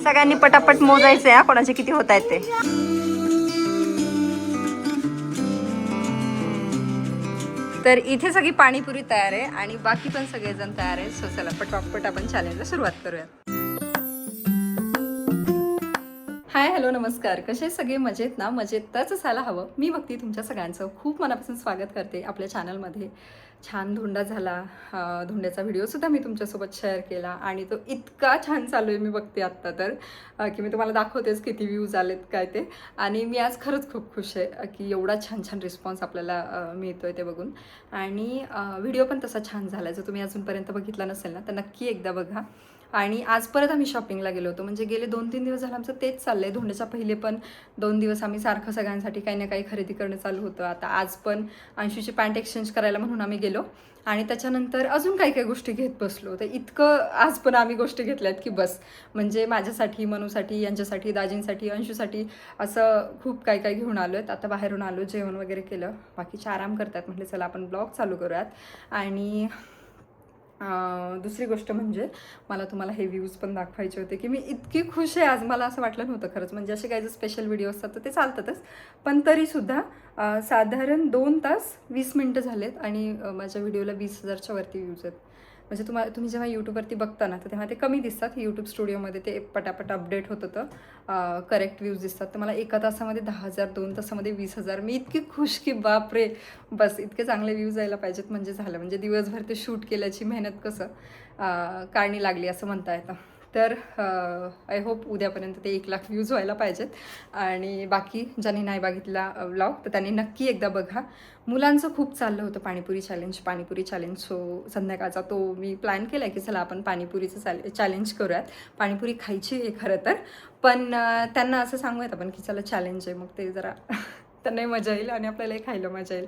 सगळ्यांनी पटापट मोजायचे हा, कोणाचे किती होत आहेत ते. तर इथे सगळी पाणीपुरी तयार आहे आणि बाकी पण सगळेजण तयार आहेत. सो चला पटापट आपण चॅलेंजला सुरुवात करूया. हाय हॅलो नमस्कार, कसे सगळे मजेत ना? मजेतच असायला हवं. मी भक्ती तुमच्या सगळ्यांचं खूप मनापासून स्वागत करते आपल्या चॅनलमध्ये. छान धोंडा झाला, धोंड्याचा व्हिडिओसुद्धा मी तुमच्यासोबत शेअर केला आणि तो इतका छान चालू आहे. मी बघते आत्ता तर की मी तुम्हाला दाखवतेच किती व्ह्यूज आलेत काय ते. आणि मी आज खरंच खूप खुश आहे की एवढा छान छान रिस्पॉन्स आपल्याला मिळतोय ते बघून. आणि व्हिडिओ पण तसा छान झाला आहे. जर तुम्ही अजूनपर्यंत बघितला नसेल ना तर नक्की एकदा बघा. आणि आज परत आम्ही शॉपिंगला गेलो होतो. म्हणजे गेले 2-3 दिवस झालं आमचं तेच चाललं आहे. धोंड्याच्या पहिले पण 2 दिवस आम्ही सारखं सगळ्यांसाठी काही ना काही खरेदी करणं चालू होतं. आता आज पण अंशूची पॅन्ट एक्सचेंज करायला म्हणून आम्ही गेलो आणि त्याच्यानंतर अजून काही काही गोष्टी घेत बसलो. तर इतकं आज पण आम्ही गोष्टी घेतल्यात की बस. म्हणजे माझ्यासाठी, मनूसाठी, यांच्यासाठी, दाजींसाठी, अंशूसाठी असं खूप काही काही घेऊन आलो आहेत. आता बाहेरून आलो, जेवण वगैरे केलं, बाकीचे आराम करतात. म्हटलं चला आपण ब्लॉग चालू करूयात. आणि दुसरी गोष्ट म्हणजे मला तुम्हाला हे व्ह्यूज पण दाखवायचे होते की मी इतकी खुश आहे आज. मला असं वाटलं नव्हतं खरंच. म्हणजे असे काही जर स्पेशल व्हिडिओ असतात तर ते चालतातच, पण तरीसुद्धा साधारण 2 तास 20 मिनटं झालेत आणि माझ्या व्हिडिओला 20,000च्या वरती व्ह्यूज आहेत. म्हणजे तुम्ही जेव्हा यूट्यूबवरती बघता ना तर तेव्हा ते कमी दिसतात. यूट्यूब स्टुडिओमध्ये ते पटापट अपडेट होत होतं, करेक्ट व्ह्यूज दिसतात. तर मला 1 तासामध्ये 10,000, 2 तासामध्ये 20,000. मी इतकी खुश की बापरे, बस इतके चांगले व्ह्यूज यायला पाहिजेत म्हणजे झालं. म्हणजे दिवसभर ते शूट केल्याची मेहनत कसं कारणी लागली असं म्हणता येतं. तर आय होप उद्यापर्यंत ते 1,00,000 व्ह्यूज व्हायला पाहिजेत. आणि बाकी ज्यांनी नाही बघितला व्लॉग तर त्यांनी नक्की एकदा बघा. मुलांचं खूप चाललं होतं पाणीपुरी चॅलेंज. सो संध्याकाळचा तो मी प्लॅन केला आहे की चला आपण पाणीपुरीचं चॅलेंज करूयात. पाणीपुरी खायची आहे खरं तर, पण त्यांना असं सांगूयात आपण की चला चॅलेंज आहे, मग ते जरा त्यांनाही मजा येईल आणि आपल्यालाही खायला मजा येईल.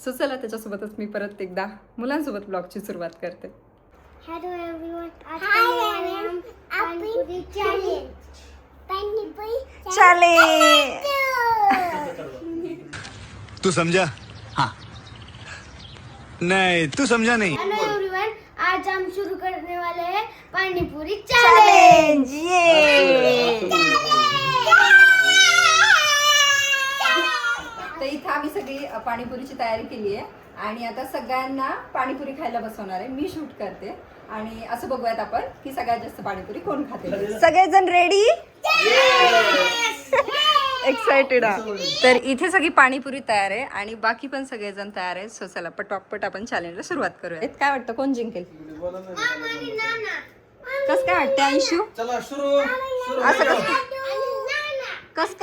सो चला त्याच्यासोबतच मी परत एकदा मुलांसोबत ब्लॉगची सुरुवात करते. Hello everyone. Hi, panipuri challenge. तू समझा? हाँ. नहीं, तू समझा नहीं. Hello everyone. आज हम शुरू करने वाले हैं पाणीपुरी चॅलेंज. तर इथं आम्ही सगळी पाणीपुरीची तयारी केली आहे आणि आता सगळ्यांना पाणीपुरी खायला बसवणार आहे. मी शूट करते आणि असं बघूयात आपण की सगळ्यात जास्त पाणीपुरी कोण खाते. सगळेजण रेडी? एक्साइटेड. तर इथे सगळी पाणीपुरी तयार आहे आणि बाकी पण सगळेजण तयार आहेत. सो चला पटापट आपण चॅलेंजला सुरुवात करूया. काय वाटतं कोण जिंकेल? कसं काय वाटतं अंशू? चला सुरू. असं कस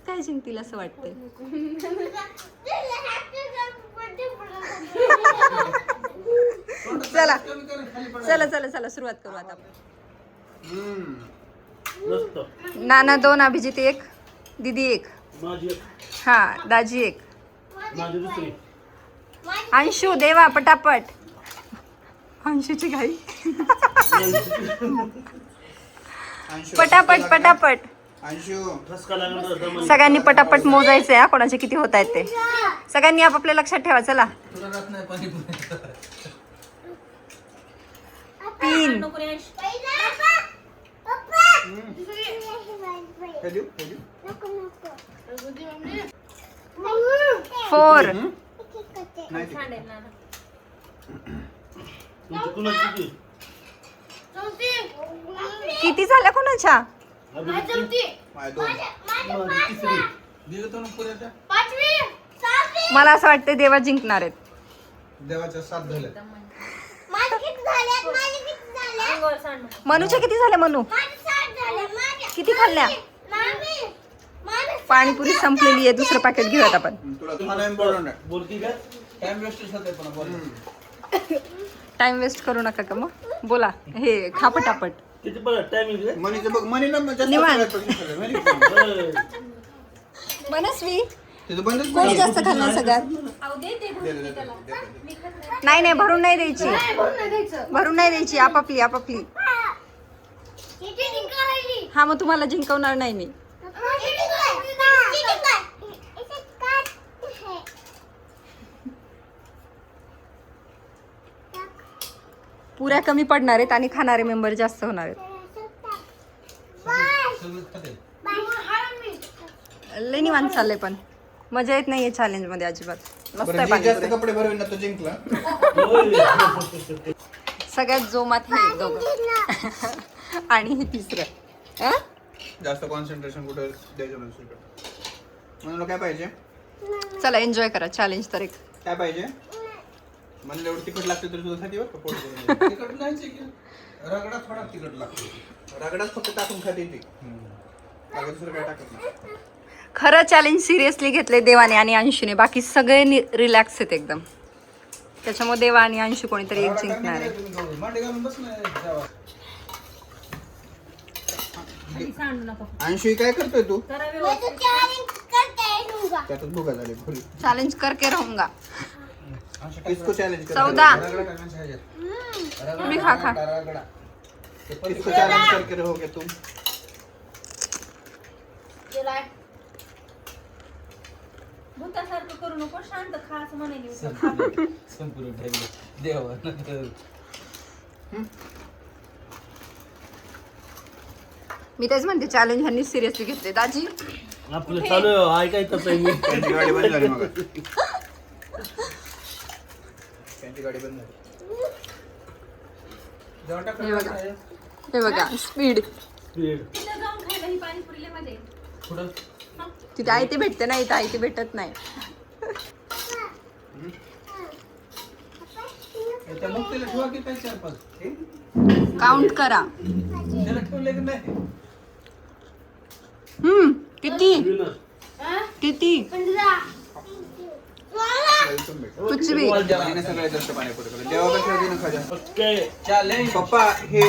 काय जिंकतील असं वाटतंय? चला चला चला चला सुरुवात करू आता. नाना 2, अभिजित 1, दीदी 1, हा दाजी 1, अंशू देवा पटापट. अंशूची घाई. पटापट पटापट. सगळ्यांनी पटापट मोजायचे हा, कोणाचे किती होत आहेत ते. सगळ्यांनी आपापल्या लक्षात ठेवा. चला 3, 4. किती झाल्या कोणाच्या? मला असं वाटतं देवा जिंकणार आहेत. देवाच्या 7 झाले. मनूच्या किती झाल्या? मनू किती खाल्ल्या? पाणीपुरी संपलेली आहे. दुसरं पॅकेट घेऊयात आपण. टाइम वेस्ट करू नका का मग. बोला हे खा पटापट. मनस्वी कोणी जास्त खाल्लं सगळ्यात? नाही भरून नाही द्यायची. आपापली हा मग तुम्हाला जिंकवणार नाही मी. पुऱ्या कमी पडणार आहेत आणि खाणारे मेंबर जास्त होणार आहेत. सगळं खाते. लय निवांत चाललंय पण मजा येत नाहीये चॅलेंज मध्ये अजिबात. मस्त बरं, आहे जे जास्त पाणीपुरी. कपडे भरविन ना तो जिंकला. सगळ्यात जोमात हे दोघं आणि हे तिसरं. अं? जास्त कॉन्सन्ट्रेशन कुठे द्यायचं नसेल. म्हणून काय पाहिजे? चला एन्जॉय करा चॅलेंज तर एक. काय पाहिजे? मला एवढं तिखट लागते तर तुझं साठी बरं का पोट भरून. तिखट नाही की रगडा थोडा तिखट लागतो. रगडाच फक्त टाकून खाते ती. बाकी दुसरं काय टाकत नाही. खरं चॅलेंज सिरियसली घेतले देवाने आणि अंशूने. बाकी सगळे रिलॅक्स आहेत एकदम. त्याच्यामुळे देवा आणि अंशू कोणीतरी एक जिंकणार आहे. मांडी घालून बस नाही जेवा. अंशू काय करतोय तू? त्यातच भुका झाली पुरी. चॅलेंज करके रहूंगा. किसको चॅलेंज कर? 14. रगडा टाकायचा ह्याच्यात. तुम्ही खा खा. रगडा. किसको चॅलेंज करके रहोगे तुम? भूतासारखं करू नको, शांत खा असं म्हणाली. संपूर्ण ठेवले देवा. मी तेच म्हणते चॅलेंज ह्यांनी सिरियसली घेतले. दाजी आपलं चालू ऐकायचंच आहे मी. त्यांची गाडी बंद झाली मग. त्यांची गाडी बंद झाली. जेव्हा टाकलं हे बघा. काय? हे बघा स्पीड. तिथं जाऊन खायला ही पाणीपुरी लय मजा येते. पुढं तिथे आयते भेटते नाही, इथं आयते भेटत नाही. त्या मुक्तीला ठेवा की काय 4-5? काउंट करा. त्याला ठेवले की नाही? किती किती कुछ भी. देवाने सगळ्यात जास्त पाणीपुरी खाल्ली. देवापेक्षा अजून खा जास्त. ओके. चॅलेंज पप्पा हे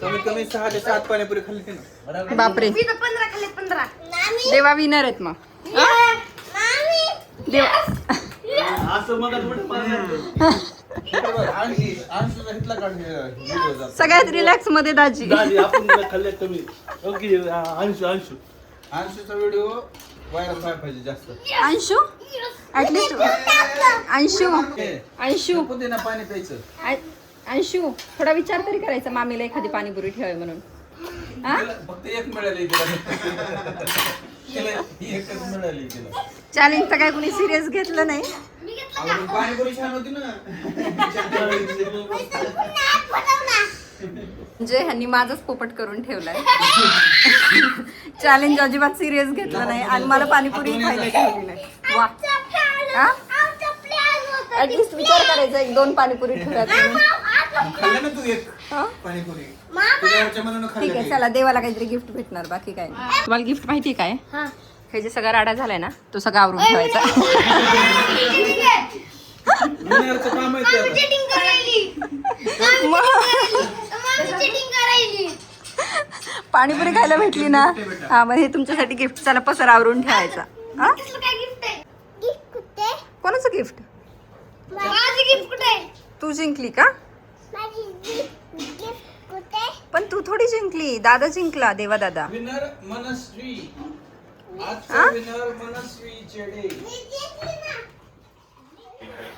कमीत कमी 6 ते 7 पाणीपुरी खाल्ली की ना. बापरे 15 खाल्ले 15. देवा विनर आहेत मग. देवा असं मग थोडं पाहिजे. सगळ्यात रिलॅक्स मध्ये दाजी. दादी आपण खाल्ले कमी. ओके अंशू अंशू अंशूचा व्हिडिओ व्हायरल व्हायला पाहिजे जास्त. अंशू ऍटलिस्ट अंशू अंशू पुदिना पाणी प्यायचं. अंशू थोडा विचार तरी करायचा मामीला एखादी पाणीपुरी ठेवावी म्हणून. हा तिला फक्त एक मिळाली तिला. तिला एकच मिळाली तिला. चॅलेंज तर काय कोणी सिरियस घेतलं नाही. आवडून पाणीपुरी छान होती ना. म्हणजे ह्यांनी माझाच पोपट करून ठेवलाय. चॅलेंज अजिबात सिरियस घेतलं नाही आणि मला पाणीपुरी खायला ठेवली नाही. वा ऍटलिस्ट विचार करायचा 1-2 पाणीपुरी ठेवल्यात म्हणून. खाल्लं ना तू एक हा? पाणीपुरी तुझ्यावरच्या मनानं ठीक खाल्लं आहे नाही. चला देवाला काहीतरी गिफ्ट भेटणार बाकी काय नाही. तुम्हाला गिफ्ट माहिती काय? हे जे सगळा राडा झालाय ना तो सगळा आवरून ठेवायचा. विनरचं काम आहे ते आता. पाणीपुरी खायला भेटली ना. हा मग हे तुमच्यासाठी गिफ्ट. चला पसर आवरून ठेवायचा. हा कोणाचं गिफ्ट? तू जिंकली का? पण तू थोडी जिंकली. दादा जिंकला. देवा दादा. विनर मनस्वी. आजचा विनर मनस्वी चेडे.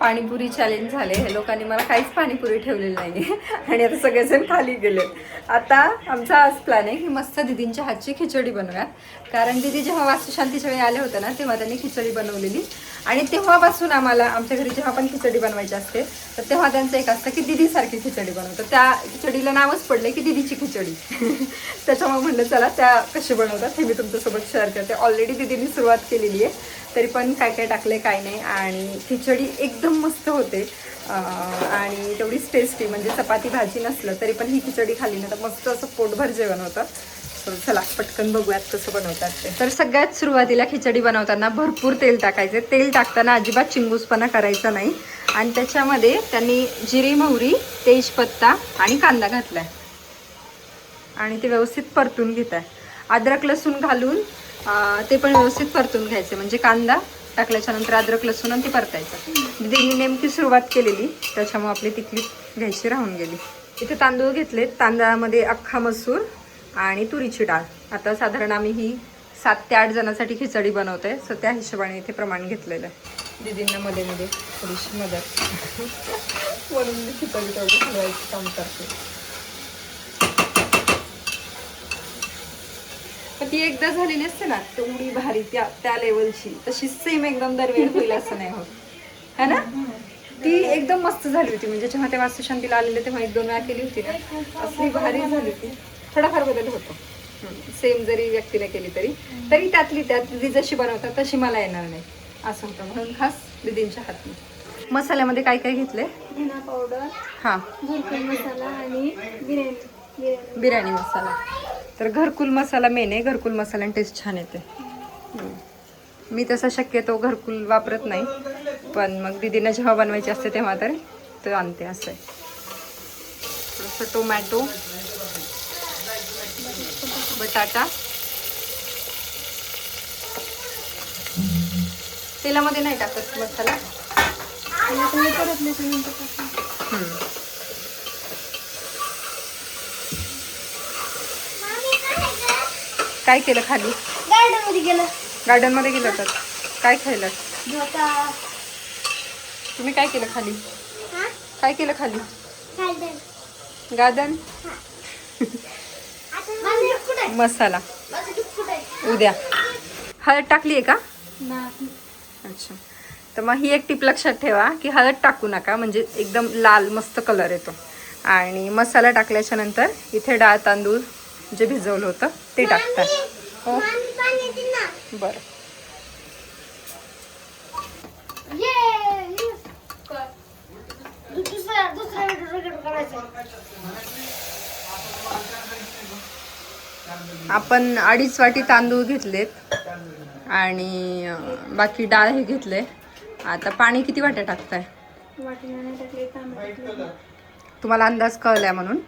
पाणीपुरी चॅलेंज झाले. हे लोकांनी मला काहीच पाणीपुरी ठेवलेली नाही आणि आता सगळेजण खाली गेले. आता आमचा आज प्लॅन आहे की मस्त दीदींच्या हातची खिचडी बनवूया. कारण दीदी जेव्हा वास्तुशांतीच्या वेळी आले होते ना तेव्हा त्यांनी खिचडी बनवलेली आणि तेव्हापासून आम्हाला आमच्या घरी जेव्हा पण खिचडी बनवायची असते तर तेव्हा त्यांचं एक असतं की दीदीसारखी खिचडी बनवतं. त्या खिचडीला नावच पडलं की दीदीची खिचडी. त्याच्यामुळे म्हणलं चला त्या कशी बनवतात हे मी तुमच्यासोबत शेअर करते. ऑलरेडी दीदींनी सुरुवात केलेली आहे. तरी पण काय काय टाकले काय नाही आणि खिचडी एकदम मस्त होते आणि तेवढीच टेस्टी. म्हणजे चपाती भाजी नसलं तरी पण ही खिचडी खाल्ली ना तर मस्त असं पोटभर जेवण होतं. चला पटकन बघूयात कसं बनवतात ते. तर सगळ्यात सुरुवातीला खिचडी बनवताना भरपूर तेल टाकायचे. तेल टाकताना अजिबात चिंगूसपणा करायचा नाही आणि त्याच्यामध्ये त्यांनी जिरी मोहरी तेजपत्ता आणि कांदा घातलाय आणि ते व्यवस्थित परतून घेत आहे. अद्रक लसूण घालून ते पण व्यवस्थित परतून घ्यायचे. म्हणजे कांदा टाकल्याच्या नंतर अद्रक लसूण आणि ते परतायचं. दीदींनी नेमकी सुरुवात केलेली त्याच्यामुळे आपली तिथली घ्यायची राहून गेली. इथे तांदूळ घेतले. तांदळामध्ये अख्खा मसूर आणि तुरीची डाळ. आता साधारण आम्ही ही 7 ते 8 जणांसाठी खिचडी बनवते सो त्या हिशोबाने इथे प्रमाण घेतलेलं आहे. दीदींना मध्ये मध्ये थोडीशी मदत म्हणून मी खिचडी तेवढी हलवायचं काम करते. पण ती एकदा झालेली असते ना तेवढी भारी त्या लेवलची, तशी सेम एकदम दरवेळी होईल असं नाही होत है ना. ती एकदम मस्त झाली होती, म्हणजे जेव्हा ते वास्तुशांतीला आलेले तेव्हा 1-2 वेळा केली होती ना, असली भारी झाली होती. थोडाफार बदल होतो, सेम जरी व्यक्तीने केली तरी त्यातली त्यात दीदी जशी बनवतात तशी मला येणार नाही असं होतं. म्हणून खास दीदींच्या हातने. मसाल्यामध्ये काय काय घेतले? धना पावडर, हां, घरकुल मसाला आणि बिर्याणी मसाला. तर घरकुल मसाला मेन आहे, घरकुल मसाल्याने टेस्ट छान येते. मी तसा शक्यतो घरकुल वापरत नाही, पण मग दीदीनं जेव्हा बनवायची असते तेव्हा तर ते आणते. असं आहे. थोडंसं टोमॅटो, बटाटा, तेलामध्ये नाही टाकत मसाला. परत नाही. काय केलं खाली? गार्डन मध्ये गेलं. गार्डनमध्ये गेलं होतं. काय खायला? झोका. तुम्ही काय केलं खाली? हा? काय केलं खाली? गार्डन. गार्डन. माझं एक कुठे? मसाला माझं एक कुठे? उद्या. हळद टाकली आहे का? नाही. अच्छा. तर मग ही एक टिप लक्षात ठेवा की हळद टाकू नका, म्हणजे एकदम लाल मस्त कलर येतो. आणि मसाला टाकल्याच्या नंतर इथे डाळ तांदूळ जे भिजवलं होतं ते टाकतात. हो पाणी दे ना. बरं. दुसरा व्हिडिओ करायचा. आपण 2.5 वाटी तांदूळ घेतलेत आणि बाकी डाळ हे घेतले. आता पाणी किती वाट्या टाकताय? वाटीने नाही टाकले, तांबे टाकले. तुम्हाला अंदाज कळलाय म्हणून.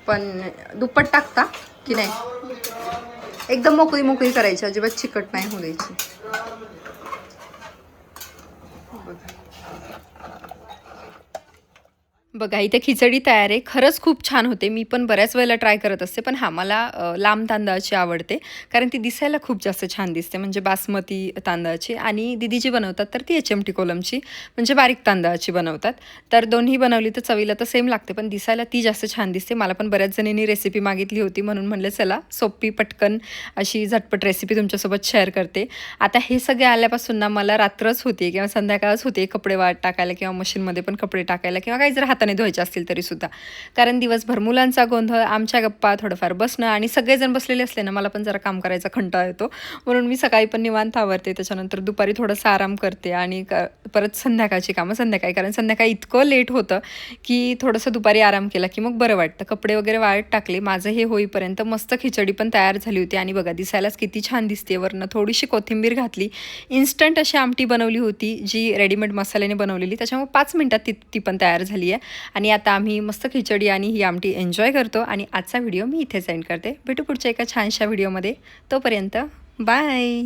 पण दुप्पट टाकता की नाही? एकदम मोकळी मोकळी करायची, अजिबात चिकट नाही होऊ द्यायची. बघा इथे खिचडी तयार आहे. खरंच खूप छान होते. मी पण बऱ्याच वेळेला ट्राय करत असते, पण हां मला लांब तांदळाची आवडते, कारण ती दिसायला खूप जास्त छान दिसते. म्हणजे बासमती तांदळाची, आणि दीदी जी बनवतात तर ती HMT कोलमची म्हणजे बारीक तांदळाची बनवतात. तर दोन्ही बनवली तर चवीला तर सेम लागते, पण दिसायला ती जास्त छान दिसते. मला पण बऱ्याच जणींनी रेसिपी मागितली होती, म्हणून म्हणलं चला सोपी पटकन अशी झटपट रेसिपी तुमच्यासोबत शेअर करते. आता हे सगळे आल्यापासून ना मला रात्रच होते किंवा संध्याकाळच होते कपडे वाळत टाकायला किंवा मशीनमध्ये पण कपडे टाकायला किंवा काही जर हाताने धुवायचे असतील तरी सुद्धा. कारण दिवसभर मुलांचा गोंधळ, आमच्या गप्पा, थोडंफार बसणं, आणि सगळेजण बसलेले असले ना मला पण जरा काम करायचा कंटाळा येतो. म्हणून मी सकाळी पण निवांत आवरते, त्याच्यानंतर दुपारी थोडंसं आराम करते आणि परत संध्याकाळची कामं संध्याकाळी. कारण संध्याकाळी इतकं लेट होतं की थोडंसं दुपारी आराम केला की मग बरं वाटतं. कपडे वगैरे वाळत टाकले. माझं हे होईपर्यंत मस्त खिचडी पण तयार झाली होती. आणि बघा दिसायलाच किती छान दिसते. वरनं थोडीशी कोथिंबीर घातली. इन्स्टंट अशी आमटी बनवली होती जी रेडीमेड मसाल्याने बनवलेली, त्याच्यामुळे 5 मिनिटात ती पण तयार झाली आहे. आणि आता आम्ही मस्त खिचडी आणि ही आमटी एन्जॉय करतो. आणि आजचा व्हिडिओ मी इथेच एंड करते. भेटू पुढच्या एका छानशा व्हिडिओमध्ये. तोपर्यंत बाय.